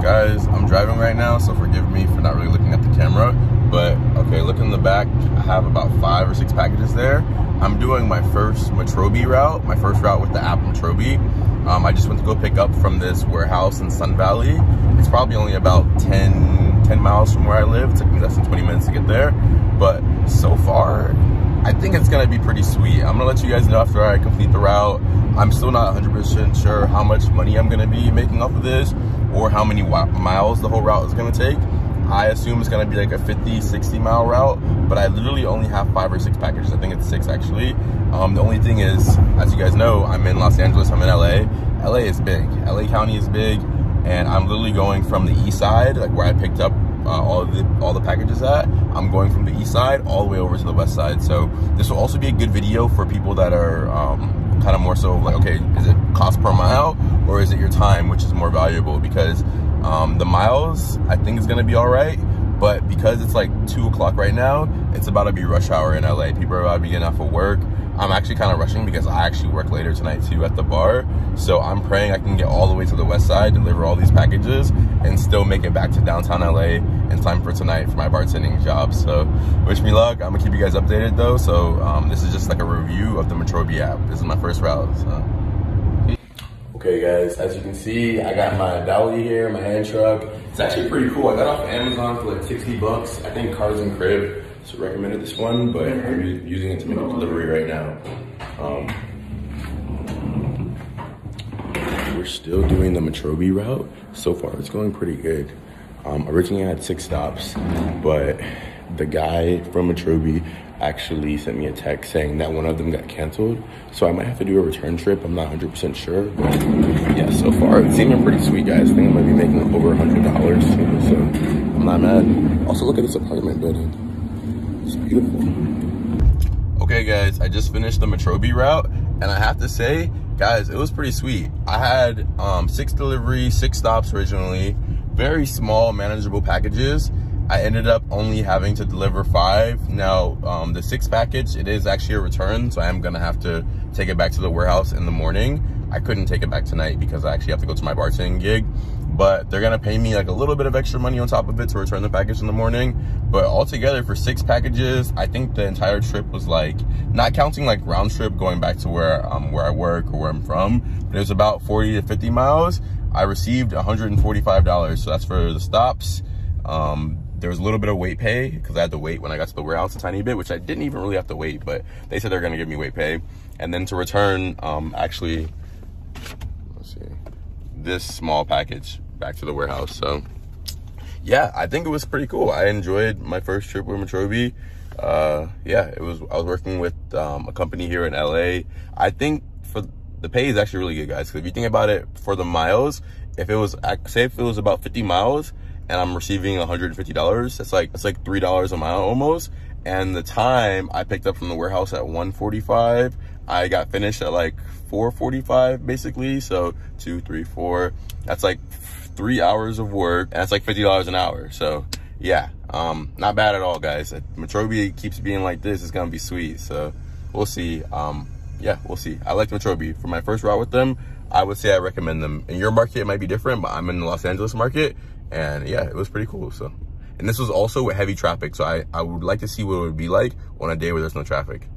Guys, I'm driving right now, so forgive me for not really looking at the camera, but okay, look in the back. I have about 5 or 6 packages there. I'm doing my first Metrobi route, my first route with the app Metrobi. I just went to go pick up from this warehouse in Sun Valley. It's probably only about 10 miles from where I live. It took me less than 20 minutes to get there, but so far, I think it's gonna be pretty sweet. I'm gonna let you guys know after I complete the route. I'm still not 100% sure how much money I'm gonna be making off of this or how many miles the whole route is gonna take. I assume it's gonna be like a 50, 60 mile route, but I literally only have 5 or 6 packages. I think it's 6 actually. The only thing is, as you guys know, I'm in Los Angeles, I'm in LA. LA is big, LA County is big, and I'm literally going from the east side, like where I picked up all the packages at. I'm going from the east side all the way over to the west side. So this will also be a good video for people that are kind of more so like, okay, is it cost per mile or is it your time, which is more valuable? Because the miles I think is gonna be all right, but because it's like 2 o'clock right now, it's about to be rush hour in LA. People are about to be getting off of work. I'm actually kind of rushing because I actually work later tonight too at the bar. So I'm praying I can get all the way to the west side, deliver all these packages, and still make it back to downtown LA in time for tonight for my bartending job. So wish me luck. I'm gonna keep you guys updated though. So this is just like a review of the Metrobi app. This is my first route. So. Okay guys, as you can see, I got my dolly here, my hand truck. It's actually pretty cool. I got off of Amazon for like 60 bucks. I think Cars and Crib so recommended this one, but I'm using it to make a delivery right now. We're still doing the Metrobi route. So far, it's going pretty good. Originally I had 6 stops, but the guy from Metrobi actually sent me a text saying that one of them got canceled. So I might have to do a return trip. I'm not 100% sure, but yeah, so far it's seeming pretty sweet, guys. I think I might be making over $100, so I'm not mad. Also, look at this apartment building. It's beautiful. Okay guys, I just finished the Metrobi route, and I have to say, guys, it was pretty sweet. I had 6 deliveries, 6 stops originally, very small, manageable packages. I ended up only having to deliver 5. Now, the 6 package, it is actually a return, so I am gonna have to take it back to the warehouse in the morning. I couldn't take it back tonight because I actually have to go to my bartending gig, but they're gonna pay me like a little bit of extra money on top of it to return the package in the morning. But altogether for 6 packages, I think the entire trip was like, not counting like round trip going back to where I work or where I'm from, but it was about 40 to 50 miles. I received $145, so that's for the stops. There was a little bit of wait pay because I had to wait when I got to the warehouse a tiny bit, which I didn't even really have to wait, but they said they're gonna give me wait pay. And then to return, actually, let's see, this small package back to the warehouse. So yeah, I think it was pretty cool. I enjoyed my first trip with Metrobi. Yeah, I was working with a company here in LA. I think for the pay is actually really good, guys, because if you think about it, for the miles, if it was, say if it was about 50 miles, and I'm receiving $150, that's like $3 a mile almost. And the time I picked up from the warehouse at 1:45, I got finished at like 4:45 basically. So 2, 3, 4, that's like 3 hours of work, and that's like $50 an hour. So yeah, not bad at all, guys. If Metrobi keeps being like this, it's gonna be sweet. So we'll see. Yeah, we'll see. I like Metrobi. For my first route with them, I would say I recommend them. In your market, it might be different, but I'm in the Los Angeles market. And yeah, it was pretty cool. So, and this was also with heavy traffic. So I would like to see what it would be like on a day where there's no traffic.